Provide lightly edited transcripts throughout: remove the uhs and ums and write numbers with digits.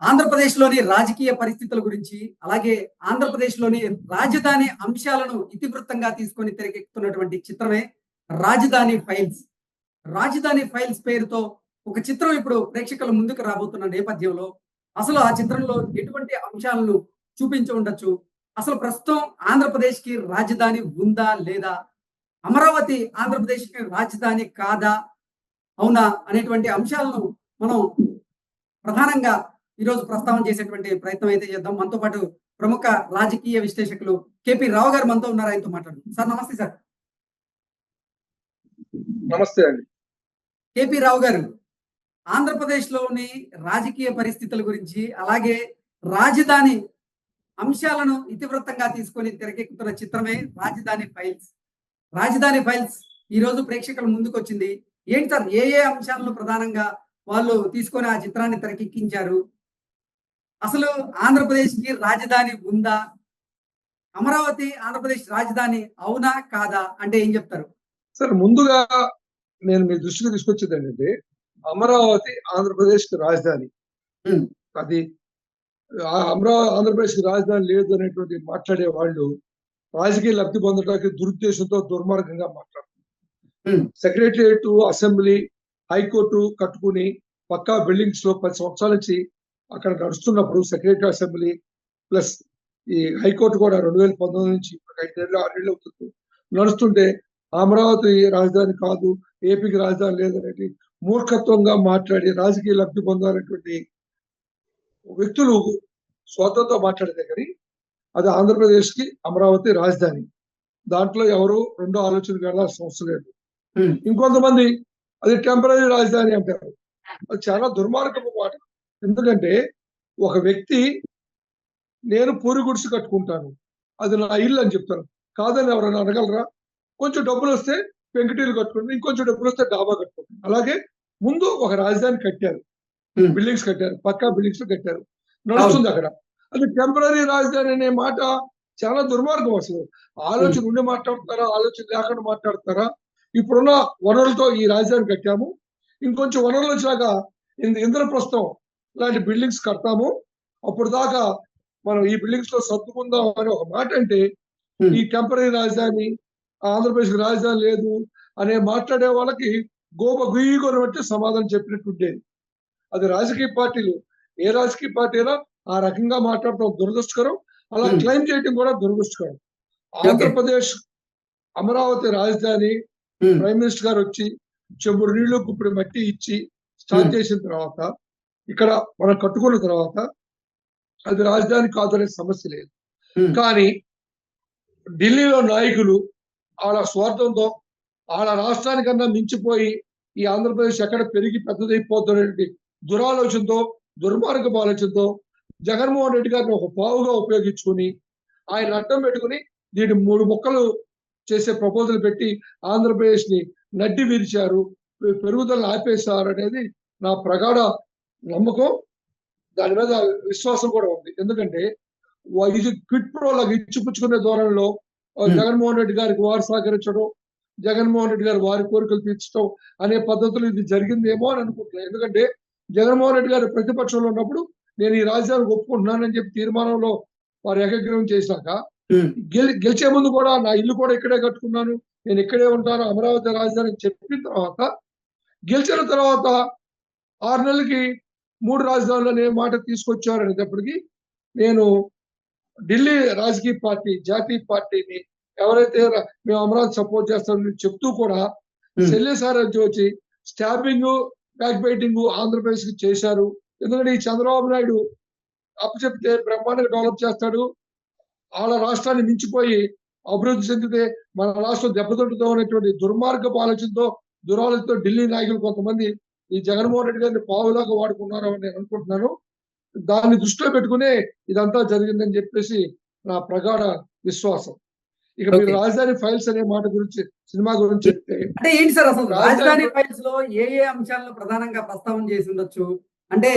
ఆంధ్రప్రదేశ్‌లోని రాజకీయ పరిస్థితుల గురించి, అలాగే ఆంధ్రప్రదేశ్‌లోని రాజధాని అంశాలను ఇతివృత్తంగా తీసుకొని తెరకెక్కుతున్నటువంటి చిత్రమే 'రాజధాని ఫైల్స్'. 'రాజధాని ఫైల్స్' పేరుతో ఒక చిత్రం ఇప్పుడు ప్రేక్షకుల ముందుకు రాబోతున్న నేపథ్యంలో, అసలు ఆ చిత్రంలో ఎటువంటి అంశాలను చూపించి ఉండొచ్చు? అసలు ప్రస్తుతం ఆంధ్రప్రదేశ్‌కి రాజధాని ఉందా? లేదా? అమరావతి ఆంధ్రప్రదేశ్‌కి రాజధాని కాదా? అవునా? అనేటువంటి అంశాలను మనం ప్రధానంగా ఈరోజు ప్రస్తావన చేసేటువంటి ప్రయత్నం అయితే చేద్దాం. మనతో పాటు ప్రముఖ రాజకీయ విశ్లేషకులు కేపీ రావు గారు మనతో ఉన్నారు. ఆయనతో మాట్లాడదాం. సార్ నమస్తే సార్. నమస్తే అండి. కేపీ రావు గారు, ఆంధ్రప్రదేశ్‌లోని రాజకీయ పరిస్థితుల గురించి, అలాగే రాజధాని అంశాలను ఇతివృత్తంగా తీసుకొని తెరకెక్కుతున్న చిత్రమే 'రాజధాని ఫైల్స్'. 'రాజధాని ఫైల్స్' ఈరోజు ప్రేక్షకుల ముందుకొచ్చింది. ఏంటి సార్, ఏ ఏ అంశాలను ప్రధానంగా వాళ్ళు తీసుకొని ఆ చిత్రాన్ని తెరకెక్కించారు? అసలు ఆంధ్రప్రదేశ్‌కి రాజధాని ఉందా? అమరావతి ఆంధ్రప్రదేశ్ రాజధాని అవునా? కాదా? అంటే ఏం చెప్తారు? సార్ ముందుగా నేను మీ దృష్టికి తీసుకొచ్చేది ఏంటంటే, అమరావతి ఆంధ్రప్రదేశ్‌కి రాజధాని. హ్మ్. అది ఆంధ్రప్రదేశ్‌కి రాజధాని లేదు అనేటువంటి మాట్లాడే వాళ్ళు రాజకీయ లబ్ధి పొందడానికి దురుద్దేశంతో దుర్మార్గంగా మాట్లాడుతున్నారు. హ్మ్. సెక్రటేరియట్, అసెంబ్లీ, హైకోర్టు కట్టుకుని పక్కా బిల్డింగ్స్ లో 10 సంవత్సరాల నుంచి అక్కడ నడుస్తున్నప్పుడు సెక్రటరీ అసెంబ్లీ ప్లస్ ఈ హైకోర్టు కూడా 2019 నుంచి 5 ఏళ్ళు 6 ఏళ్ళు అవుతుంది నడుస్తుంటే అమరావతి రాజధాని కాదు, ఏపీకి రాజధాని లేదనేది మూర్ఖత్వంగా మాట్లాడి రాజకీయ లబ్ధి పొందాలనేటువంటి వ్యక్తులు స్వాతంతో మాట్లాడితే కానీ అది ఆంధ్రప్రదేశ్కి అమరావతి రాజధాని. దాంట్లో ఎవరు రెండో ఆలోచన చేయాల్సిన అవసరం లేదు. హ్మ్. ఇంకొంతమంది అది టెంపరరీ రాజధాని అంటారు. అది చాలా దుర్మార్గపు మాట. ఎందుకంటే ఒక వ్యక్తి నేను పూరి గుడిసె కట్టుకుంటాను, అది నా ఇల్లు అని చెప్తాను. కాదని ఎవరైనా అనగలరా? కొంచెం డబ్బులు వస్తే పెంకుటీలు కట్టుకుంటారు, ఇంకొంచెం డబ్బులు వస్తే డాబా కట్టుకుంటారు. అలాగే ముందు ఒక రాజధాని కట్టారు, హ్మ్. బిల్డింగ్స్ కట్టారు, పక్కా బిల్డింగ్స్ కట్టారు, నడుస్తుంది అక్కడ. అది టెంపరరీ రాజధాని అనే మాట చాలా దుర్మార్గం. అసలు ఆలోచన ఉండి మాట్లాడుతారా, ఆలోచన లేకుండా మాట్లాడతారా? ఇప్పుడున్న వనరులతో ఈ రాజధాని కట్టాము, ఇంకొంచెం వనరులు వచ్చాక ఇంద్రప్రస్థం లాంటి బిల్డింగ్స్ కడతాము, అప్పుడు దాకా మనం ఈ బిల్డింగ్స్ లో సర్దుకుందాం అని ఒక మాట అంటే ఈ టెంపరరీ రాజధాని ఆంధ్రప్రదేశ్ రాజధాని లేదు అనే మాట్లాడే వాళ్ళకి గోప గుయ్యకొని బట్టి సమాధానం చెప్పినట్టు ఉండేది. అది రాజకీయ పార్టీలు ఏ రాజకీయ పార్టీ అయినా ఆ రకంగా మాట్లాడటం దురదృష్టకరం, అలా క్లెయిమ్ చేయడం కూడా దురదృష్టకరం. ఆంధ్రప్రదేశ్ అమరావతి రాజధాని ప్రైమ్ మినిస్టర్ గారు వచ్చి చెంబుడు నీళ్లు గుప్పుడు మట్టి ఇచ్చి స్టార్ట్ చేసిన తర్వాత ఇక్కడ మనం కట్టుకున్న తర్వాత అది రాజధాని కాదనే సమస్య లేదు. కానీ ఢిల్లీలో నాయకులు వాళ్ళ స్వార్థంతో వాళ్ళ రాష్ట్రానికన్నా మించిపోయి ఈ ఆంధ్రప్రదేశ్ ఎక్కడ పెరిగి పెద్దదైపోతున్నటువంటి దురాలోచనతో దుర్మార్గపు ఆలోచనతో జగన్మోహన్ రెడ్డి గారిని ఒక పావుగా ఉపయోగించుకుని ఆయన అడ్డం పెట్టుకుని దీన్ని 3 ముక్కలు చేసే ప్రపోజల్ పెట్టి ఆంధ్రప్రదేశ్ ని నడ్డి విరిచారు, పెరుగుదలను ఆపేశారు అనేది నా ప్రగాఢ నమ్మకం. దాని మీద విశ్వాసం కూడా ఉంది. ఎందుకంటే ఇది క్విట్ ప్రో లాగా ఇచ్చిపుచ్చుకునే ధోరణిలో జగన్మోహన్ రెడ్డి గారికి వారు సహకరించడం, జగన్మోహన్ రెడ్డి గారు వారి కోరికలు తీర్చడం అనే పద్ధతులు ఇది జరిగిందేమో అని అనుకుంటున్నాను. ఎందుకంటే జగన్మోహన్ రెడ్డి గారు ప్రతిపక్షంలో ఉన్నప్పుడు నేను ఈ రాజధానికి ఒప్పుకుంటున్నానని చెప్పి తీర్మానంలో వారు ఏకగ్రీవం చేశాక గెలిచే ముందు కూడా నా ఇల్లు కూడా ఇక్కడే కట్టుకున్నాను, నేను ఇక్కడే ఉంటాను, అమరావతి రాజధాని చెప్పిన తర్వాత గెలిచిన తర్వాత 6 నెలలకి 3 రాజధానులు అనే మాట తీసుకొచ్చారు అనేటప్పటికీ నేను ఢిల్లీ రాజకీయ పార్టీ జాతీయ పార్టీని ఎవరైతే మేము అమరావతి సపోర్ట్ చేస్తామని చెప్తూ కూడా శల్యసారథి వచ్చి స్టాబింగ్ బ్యాక్ బైటింగ్ ఆంధ్రప్రదేశ్ కి చేశారు. ఎందుకంటే ఈ చంద్రబాబు నాయుడు అప్పచెప్తే బ్రహ్మాండంగా డెవలప్ చేస్తాడు, వాళ్ళ రాష్ట్రాన్ని మించిపోయి అభివృద్ధి చెందితే మన రాష్ట్రం దెబ్బతింటుందో అనేటువంటి దుర్మార్గపు ఆలోచనతో దురాలోచనతో ఢిల్లీ నాయకులు కొంతమంది ఈ జగన్మోహన్ రెడ్డి గారిని పావులాగా వాడుకున్నారు అని నేను అనుకుంటున్నాను. దాన్ని దృష్టిలో పెట్టుకునే ఇదంతా జరిగిందని చెప్పేసి నా ప్రగాఢ విశ్వాసం. ఇక మీరు రాజధాని ఫైల్స్ అనే మాట గురించి సినిమా గురించి చెప్తే అంటే ఏంటి సార్, అసలు రాజధాని ఫైల్స్ లో ఏ ఏ అంశాలను ప్రధానంగా ప్రస్తావన చేసి ఉండొచ్చు? అంటే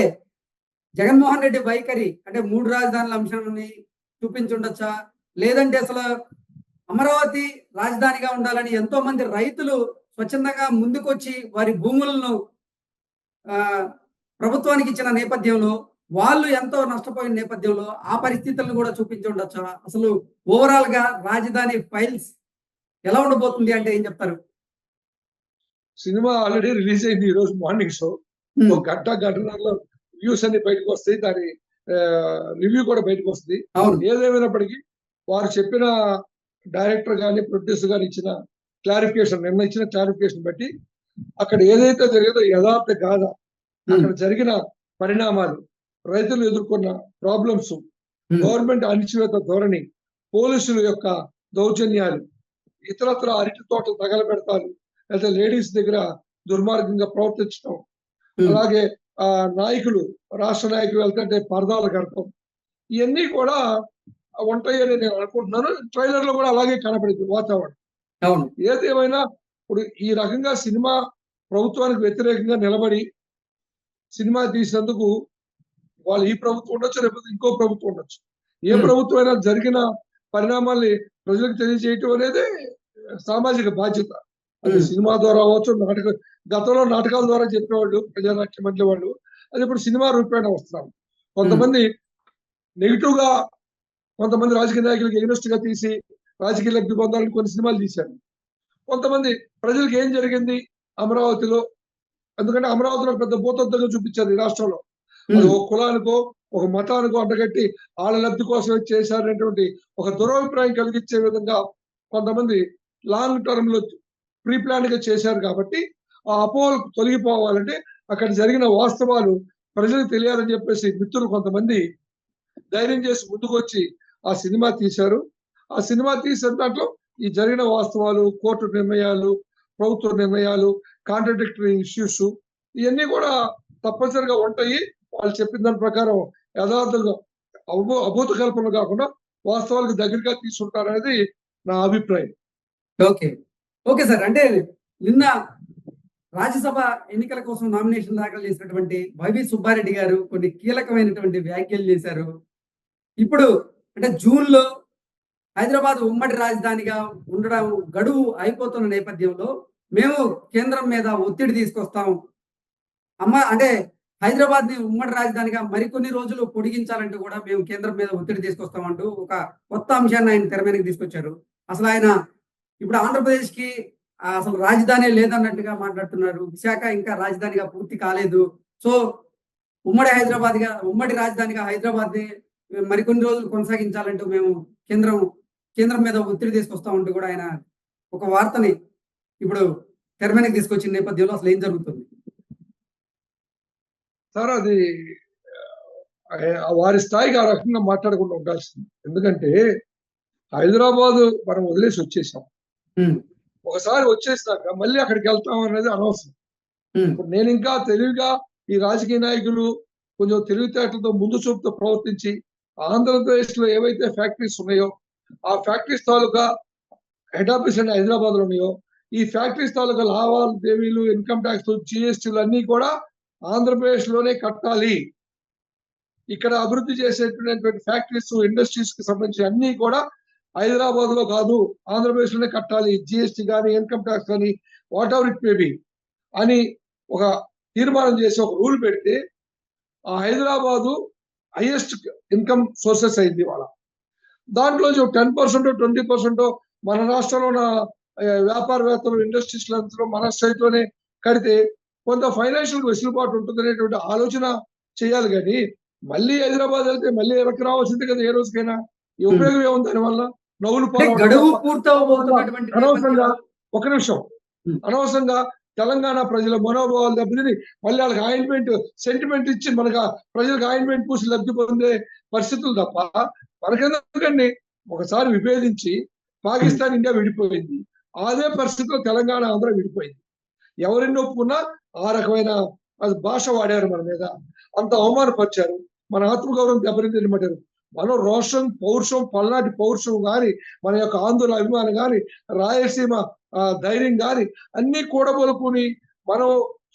జగన్మోహన్ రెడ్డి వైఖరి అంటే 3 రాజధానుల అంశాన్ని చూపించుండొచ్చా? లేదంటే అసలు అమరావతి రాజధానిగా ఉండాలని ఎంతో మంది రైతులు స్వచ్ఛందంగా ముందుకొచ్చి వారి భూములను ప్రభుత్వానికి ఇచ్చిన నేపథ్యంలో వాళ్ళు ఎంతో నష్టపోయిన నేపథ్యంలో ఆ పరిస్థితులను కూడా చూపించి ఉండొచ్చా? అసలు ఓవరాల్ గా రాజధాని ఫైల్స్ ఎలా ఉండబోతుంది అంటే ఏం చెప్తారు? సినిమా ఆల్రెడీ రిలీజ్ అయింది ఈ రోజు మార్నింగ్ షో. ఒక గంటన్నరలో వ్యూస్ అన్ని బయటకు వస్తాయి. దాని రివ్యూ కూడా బయటకు వస్తుంది. అవును. ఏదేమైనప్పటికీ వారు చెప్పిన డైరెక్టర్ గాని, ప్రొడ్యూసర్ గాని ఇచ్చిన నిన్న ఇచ్చిన క్లారిఫికేషన్ బట్టి అక్కడ ఏదైతే జరిగిందో యథార్థ గాథ, అక్కడ జరిగిన పరిణామాలు, రైతులు ఎదుర్కొన్న ప్రాబ్లమ్స్, గవర్నమెంట్ అణిచివేత ధోరణి, పోలీసుల యొక్క దౌర్జన్యాలు, ఇతరత్ర అరటి తోటలు తగలబెడతారు, లేదా లేడీస్ దగ్గర దుర్మార్గంగా ప్రవర్తించడం, అలాగే నాయకులు, రాష్ట్ర నాయకులు వెళ్తుంటే పరదాలు కడతాం, ఇవన్నీ కూడా ఉంటాయని నేను అనుకుంటున్నాను. ట్రైలర్ లో కూడా అలాగే కనపడింది వాతావరణం. అవును. ఏదేమైనా ఇప్పుడు ఈ రకంగా సినిమా ప్రభుత్వానికి వ్యతిరేకంగా నిలబడి సినిమా తీసినందుకు వాళ్ళు ఈ ప్రభుత్వం ఉండొచ్చు, లేకపోతే ఇంకో ప్రభుత్వం ఉండొచ్చు. ఏ ప్రభుత్వం అయినా జరిగిన పరిణామాల్ని ప్రజలకు తెలియజేయటం అనేది సామాజిక బాధ్యత. అది సినిమా ద్వారా అవ్వచ్చు, గతంలో నాటకాల ద్వారా చెప్పేవాళ్ళు ప్రజానాట్య మండలి వాళ్ళు, అది ఇప్పుడు సినిమా రూపేణ వస్తున్నారు. కొంతమంది నెగిటివ్ గా, కొంతమంది రాజకీయ నాయకులకు ఎగ్నెస్ట్ గా తీసి రాజకీయ లబ్ధి పొందాలని కొన్ని సినిమాలు తీశారు. కొంతమంది ప్రజలకు ఏం జరిగింది అమరావతిలో, ఎందుకంటే అమరావతిలో పెద్ద భూతత్వంగా చూపించారు ఈ రాష్ట్రంలో. అది ఒక కులానికో ఒక మతానికో అంటగట్టి వాళ్ళ లబ్ధి కోసమే చేశారనేటువంటి ఒక దురభిప్రాయం కలిగించే విధంగా కొంతమంది లాంగ్ టర్మ్ లో ప్రీ ప్లాన్ గా చేశారు. కాబట్టి ఆ అపోహలు తొలగిపోవాలంటే అక్కడ జరిగిన వాస్తవాలు ప్రజలకు తెలియాలని చెప్పేసి మిత్రులు కొంతమంది ధైర్యం చేసి ముందుకొచ్చి ఆ సినిమా తీశారు. ఆ సినిమా తీసిన దాంట్లో ఈ జరిగిన వాస్తవాలు, కోర్టు నిర్ణయాలు, ప్రభుత్వ నిర్ణయాలు, కాంట్రడిక్టరీ ఇష్యూస్, ఇవన్నీ కూడా తప్పనిసరిగా ఉంటాయి. వాళ్ళు చెప్పిన దాని ప్రకారం యథార్థంగా అభూత కల్పనలు కాకుండా వాస్తవాలకు దగ్గరగా తీసుకుంటారనేది నా అభిప్రాయం. ఓకే. Okay sir. అంటే నిన్న రాజ్యసభ ఎన్నికల కోసం నామినేషన్ దాఖలు చేసినటువంటి వైవి సుబ్బారెడ్డి గారు కొన్ని కీలకమైనటువంటి వ్యాఖ్యలు చేశారు. ఇప్పుడు అంటే జూన్‌లో హైదరాబాద్ ఉమ్మడి రాజధానిగా ఉండడం గడువు అయిపోతున్న నేపథ్యంలో మేము కేంద్రం మీద ఒత్తిడి తీసుకొస్తాం. అంటే హైదరాబాద్‌ని ఉమ్మడి రాజధానిగా మరికొన్ని రోజులు పొడిగించాలంటూ కూడా మేము కేంద్రం మీద ఒత్తిడి తీసుకొస్తామంటూ ఒక కొత్త అంశాన్ని ఆయన తెర మీదకి తీసుకొచ్చారు. అసలు ఆయన ఇప్పుడు ఆంధ్రప్రదేశ్‌కి అసలు రాజధానే లేదన్నట్టుగా మాట్లాడుతున్నారు. విశాఖ ఇంకా రాజధానిగా పూర్తి కాలేదు. సో, ఉమ్మడి రాజధానిగా హైదరాబాద్‌ని మరికొన్ని రోజులు కొనసాగించాలంటూ మేము కేంద్రం మీద ఒత్తిడి తీసుకొస్తామంటూ కూడా ఆయన ఒక వార్తని ఇప్పుడు తెర మీదకి తీసుకొచ్చిన నేపథ్యంలో అసలు ఏం జరుగుతుంది? సార్ అది వారి స్థాయికి ఆ రకంగా మాట్లాడకుండా ఉండాల్సింది. ఎందుకంటే హైదరాబాద్ మనం వదిలేసి వచ్చేసాం. ఒకసారి వచ్చేసినాక మళ్ళీ అక్కడికి వెళ్తాం అనేది అనవసరం. ఇప్పుడు నేను ఇంకా తెలివిగా ఈ రాజకీయ నాయకులు కొంచెం తెలివితేటలతో ముందు చూపుతో ప్రవర్తించి ఆంధ్రప్రదేశ్ లో ఏవైతే ఫ్యాక్టరీస్ ఉన్నాయో ఆ factories taluka head office and Hyderabad లో ఉన్నాయో ఈ ఫ్యాక్టరీస్ తాలూకా లావాదేవీలు, ఇన్కమ్ ట్యాక్స్, జిఎస్టీలు అన్ని కూడా ఆంధ్రప్రదేశ్ లోనే కట్టాలి. ఇక్కడ అభివృద్ధి చేసేటువంటి ఫ్యాక్టరీస్, ఇండస్ట్రీస్ కి సంబంధించి అన్ని కూడా హైదరాబాద్ లో కాదు, ఆంధ్రప్రదేశ్ లోనే కట్టాలి. జిఎస్టీ కానీ, ఇన్కమ్ ట్యాక్స్ కానీ, what ever it may be అని ఒక తీర్మానం చేసి ఒక రూల్ పెడితే ఆ హైదరాబాదు హైయెస్ట్ ఇన్కమ్ సోర్సెస్ అయింది వాళ్ళ. దాంట్లో 10%, 20% మన రాష్ట్రంలో ఉన్న వ్యాపారవేత్తలు, ఇండస్ట్రీస్లో మన స్టేట్ లోనే కడితే కొంత ఫైనాన్షియల్ వెసులుబాటు ఉంటుంది అనేటువంటి ఆలోచన చేయాలి. కానీ మళ్ళీ హైదరాబాద్ వెళ్తే మళ్ళీ వెనక్కి రావాల్సింది కదా ఏ రోజుకైనా. ఈ ఉపయోగం ఏముంది దానివల్ల? నవ్వులు అనవసరంగా ఒక నిమిషం అనవసరంగా తెలంగాణ ప్రజల మనోభావాలు దెబ్బతిని మళ్ళీ వాళ్ళకి ఆయింట్మెంట్ సెంటిమెంట్ ఇచ్చి మనకు ప్రజలకు ఆయింట్మెంట్ పూసి లబ్ధి పొందే పరిస్థితులు తప్ప మనకెందుకండి? ఒకసారి విభేదించి పాకిస్తాన్, ఇండియా విడిపోయింది. అదే పరిస్థితిలో తెలంగాణ, ఆంధ్ర విడిపోయింది. ఎవరిని ఒప్పుకున్నా ఆ రకమైన భాష వాడారు మన మీద, అంత అవమానపరిచారు, మన ఆత్మగౌరవం దెబ్బతింటారు. మనం రోషం, పౌరుషం, పల్నాటి పౌరుషం కానీ, మన యొక్క ఆందోళన అభిమానం కానీ, రాయలసీమ ధైర్యం కానీ అన్ని కూడబలుకుని మనం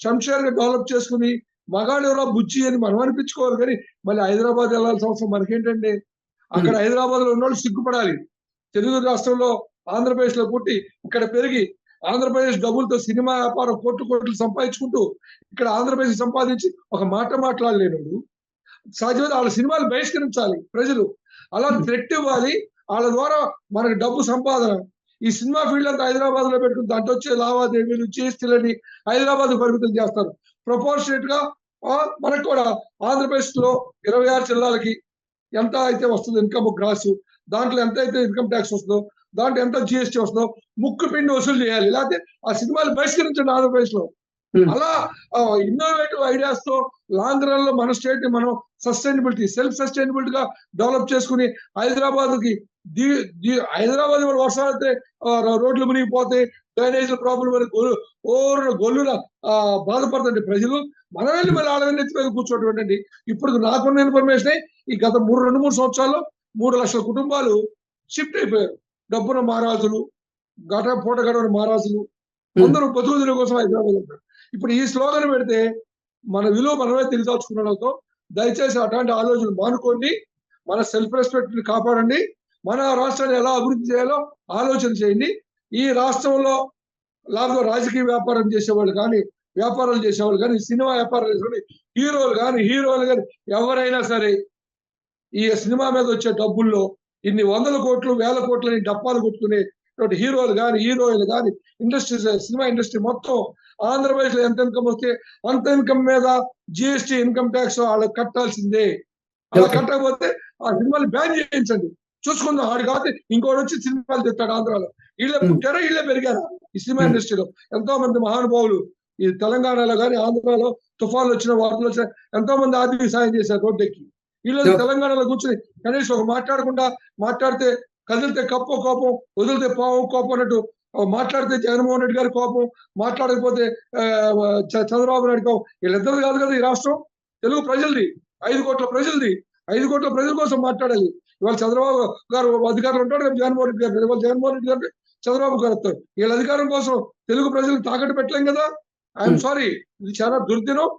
శంషేర్గా డెవలప్ చేసుకుని మగాడెవరో బుజ్జి అని మనం అనిపించుకోవాలి. కానీ మళ్ళీ హైదరాబాద్ వెళ్ళాల్సిన అవసరం మనకేంటండి? అక్కడ హైదరాబాద్ లో ఉన్నోళ్ళు సిగ్గుపడాలి. తెలుగు రాష్ట్రంలో ఆంధ్రప్రదేశ్ లో పుట్టి ఇక్కడ పెరిగి ఆంధ్రప్రదేశ్ డబ్బులతో సినిమా వ్యాపారం కోట్లు సంపాదించుకుంటూ ఇక్కడ ఆంధ్రప్రదేశ్ సంపాదించి ఒక మాట మాట్లాడలేడు. సాధ్యమైతే వాళ్ళ సినిమాలు బహిష్కరించాలి ప్రజలు. అలా థ్రెట్ ఇవ్వాలి. వాళ్ళ ద్వారా మనకు డబ్బు సంపాదన. ఈ సినిమా ఫీల్డ్ అంతా హైదరాబాద్ లో పెట్టుకుని దాంట్లో వచ్చే లావాదేవీలు జీఎస్టీలని హైదరాబాద్ పరిమితం చేస్తారు. ప్రపోర్షనేట్ గా మనకు కూడా ఆంధ్రప్రదేశ్ లో 26 జిల్లాలకి ఎంత అయితే వస్తుందో ఇన్కమ్ గ్రాస్, దాంట్లో ఎంత అయితే ఇన్కమ్ ట్యాక్స్ వస్తుందో, దాంట్లో ఎంత జిఎస్టీ వస్తుందో ముక్కు పిండి వసూలు చేయాలి. లేకపోతే ఆ సినిమాలు బహిష్కరించండి ఆంధ్రప్రదేశ్ లో. అలా ఇన్నోవేటివ్ ఐడియాస్ తో లాంగ్ రన్ లో మన స్టేట్ ని మనం సస్టైనబిలిటీ, సెల్ఫ్ సస్టైనబిలిటీ గా డెవలప్ చేసుకుని హైదరాబాద్ కి హైదరాబాద్ వర్షాలు అయితే రోడ్లు మునిగిపోతాయి, డ్రైనేజ్ ప్రాబ్లం అని గొల్లున బాధపడుతుంది ప్రజలు. మనం వెళ్ళి మళ్ళీ ఆడవన్నీ ఎత్తి మీద కూర్చోటండి. ఇప్పుడు నాకున్న ఇన్ఫర్మేషన్ ఈ గత 2-3 సంవత్సరాల్లో 3 లక్షల కుటుంబాలు షిఫ్ట్ అయిపోయారు. డబ్బున మహారాజులు, పూట గడవని మహారాజులు అందరూ బతుకుల కోసం హైదరాబాద్ ఉంటారు. ఇప్పుడు ఈ స్లోగన్ పెడితే మన విలువ మనమే తెలియదాచుకున్నతో దయచేసి అటువంటి ఆలోచనలు మానుకోండి. మన సెల్ఫ్ రెస్పెక్ట్ ని కాపాడండి. మన రాష్ట్రాన్ని ఎలా అభివృద్ధి చేయాలో ఆలోచన చేయండి. ఈ రాష్ట్రంలో రాజకీయ వ్యాపారం చేసేవాళ్ళు కానీ, వ్యాపారాలు చేసేవాళ్ళు కానీ, సినిమా వ్యాపారాలు చేసేవాళ్ళు, హీరోలు కానీ ఎవరైనా సరే ఈ సినిమా మీద వచ్చే డబ్బుల్లో ఇన్ని 100 కోట్లు 1000 కోట్లని డప్పాలు కొట్టుకునే హీరోలు కానీ, హీరోయిన్లు కానీ, సినిమా ఇండస్ట్రీ మొత్తం ఆంధ్రప్రదేశ్ లో ఎంత ఇన్కమ్ వస్తే అంత ఇన్కమ్ మీద జిఎస్టీ, ఇన్కమ్ ట్యాక్స్ వాళ్ళకి కట్టాల్సిందే. అలా కట్టకపోతే ఆ సినిమాలు బ్యాన్ చేయించండి. చూసుకుందాం. ఆడు కాదు ఇంకోటి వచ్చి సినిమాలు తెస్తాడు ఆంధ్రాలో. వీళ్ళే పుట్టారా, వీళ్ళే పెరిగారా ఈ సినిమా ఇండస్ట్రీలో? ఎంతో మంది మహానుభావులు ఈ తెలంగాణలో కానీ ఆంధ్రాలో తుఫాన్లు వచ్చిన వార్తలు వచ్చిన ఎంతో మంది ఆర్థిక సాయం చేశారు రోడ్డెక్కి. వీళ్ళు తెలంగాణలో కూర్చొని కనీసం ఒక మాట్లాడితే కదిలితే కప్పు కోపం, వదిలితే పావు కోపం అన్నట్టు మాట్లాడితే జగన్మోహన్ రెడ్డి గారి కోపం, మాట్లాడకపోతే చంద్రబాబు నాయుడు కోపం. వీళ్ళిద్దరు కాదు కదా ఈ రాష్ట్రం, తెలుగు ప్రజలది, 5 కోట్ల ప్రజలది. 5 కోట్ల ప్రజల కోసం మాట్లాడాలి. ఇవాళ చంద్రబాబు గారు అధికారులు ఉంటాడు, రేపు జగన్మోహన్ రెడ్డి గారు, ఇవాళ జగన్మోహన్ రెడ్డి గారు చంద్రబాబు గారు వస్తారు. వీళ్ళ అధికారం కోసం తెలుగు ప్రజలకు తాకట్టు పెట్టలేం కదా. ఐఎమ్ సారీ, ఇది చాలా దుర్దినం.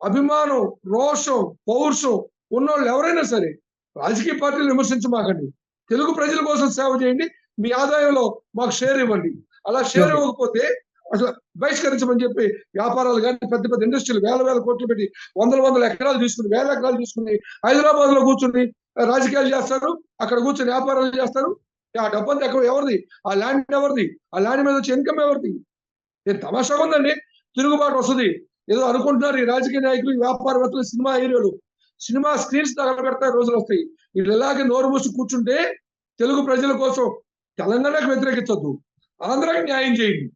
అభిమానం, రోషం, పౌరుషం ఉన్నోళ్ళు ఎవరైనా సరే రాజకీయ పార్టీలు విమర్శించమాకండి. తెలుగు ప్రజల కోసం సేవ చేయండి. మీ ఆదాయంలో మాకు షేర్ ఇవ్వండి. అలా షేర్ ఇవ్వకపోతే అసలు బహిష్కరించమని చెప్పి వ్యాపారాలు కానీ, పెద్ద పెద్ద ఇండస్ట్రీలు 1000 కోట్లు పెట్టి 100 ఎకరాలు తీసుకుని, 1000 ఎకరాలు తీసుకుని హైదరాబాద్ లో కూర్చుని రాజకీయాలు చేస్తారు, అక్కడ కూర్చొని వ్యాపారాలు చేస్తారు. ఆ డబ్బంతా ఎక్కడ ఎవరిది? ఆ ల్యాండ్ ఎవరిది? ఆ ల్యాండ్ మీద వచ్చే ఇన్కమ్ ఎవరిది? నేను తమాషాగా ఉందండి. తిరుగుబాటు వస్తుంది ఏదో అనుకుంటున్నారు ఈ రాజకీయ నాయకులు, వ్యాపారవేత్తలు, సినిమా హీరోలు. సినిమా స్క్రీన్స్ తగలబెడతాయి రోజులు వస్తాయి. వీళ్ళు ఇలాగే నోరు మూసి కూర్చుంటే తెలుగు ప్రజల కోసం తెలంగాణకు వ్యతిరేకించొద్దు, ఆంధ్రాకి న్యాయం చేయండి.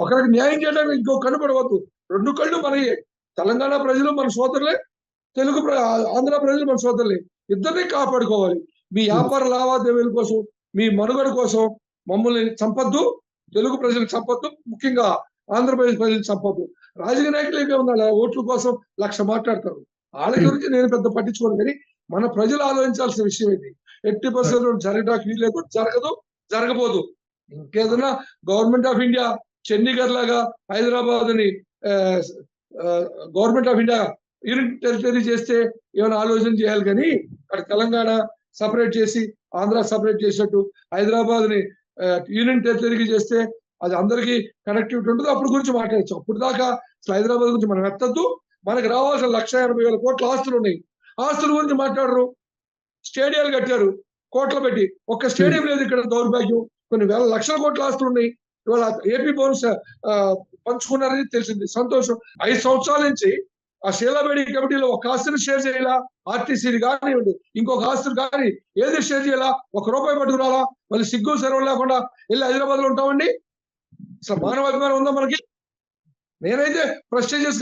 ఒకరికి న్యాయం చేయడానికి ఇంకో కనుపడవద్దు. 2 కళ్ళు మనయే. తెలంగాణ ప్రజలు మన సోదరులే, ఆంధ్ర ప్రజలు మన సోదరులే. ఇద్దరిని కాపాడుకోవాలి. మీ వ్యాపార లావాదేవీల కోసం, మీ మనుగడ కోసం మమ్మల్ని చంపొద్దు, తెలుగు ప్రజలకు చంపొద్దు, ముఖ్యంగా ఆంధ్రప్రదేశ్ ప్రజలకు చంపొద్దు. రాజకీయ నాయకులు ఏమే ఉండాలి, ఓట్ల కోసం 1,00,000 మాట్లాడతారు. వాళ్ళ గురించి నేను పెద్ద పట్టించుకోను. కానీ మన ప్రజలు ఆలోచించాల్సిన విషయం ఇది. 80% జరగడానికి వీల్లేదు, జరగబోదు. ఇంకేదన్నా గవర్నమెంట్ ఆఫ్ ఇండియా చండీగఢ్ లాగా హైదరాబాద్ ని government of India unit territory చేస్తే ఏమైనా ఆలోచన చేయాలి. కానీ అక్కడ తెలంగాణ సపరేట్ చేసి, ఆంధ్ర సపరేట్ చేసినట్టు హైదరాబాద్ ని యూనియన్ టెరిటరీకి చేస్తే అది అందరికీ కనెక్టివిటీ ఉంటుంది. అప్పుడు గురించి మాట్లాడచ్చు. అప్పుడు దాకా అసలు హైదరాబాద్ గురించి మనం ఎత్తద్దు. మనకు రావాల్సిన 1,80,000 కోట్ల ఆస్తులు ఉన్నాయి. ఆస్తుల గురించి మాట్లాడరు. స్టేడియాలు కట్టారు కోట్లు పెట్టి, ఒక్క స్టేడియం లేదు ఇక్కడ. దౌర్భాగ్యం. కొన్ని వేల లక్షల కోట్ల ఆస్తులు ఉన్నాయి. ఇవాళ ఏపీ బోన్స్ పంచుకున్నారని తెలిసింది, సంతోషం. 5 సంవత్సరాల నుంచి ఆ షీలాబేడి కమిటీలో ఒక ఆస్తిని షేర్ చేయాలా, ఆర్టీసీని కానివ్వండి, ఇంకొక ఆస్తులు కానీ ఏది షేర్ చేయాలా, ₹1 పట్టుకురాలా, మళ్ళీ సిగ్గు సెలవు లేకుండా వెళ్ళి హైదరాబాద్ లో ఉంటామండి. అసలు మానవ అభిమానం ఉందా మనకి? నేనైతే ప్రెస్టీజియస్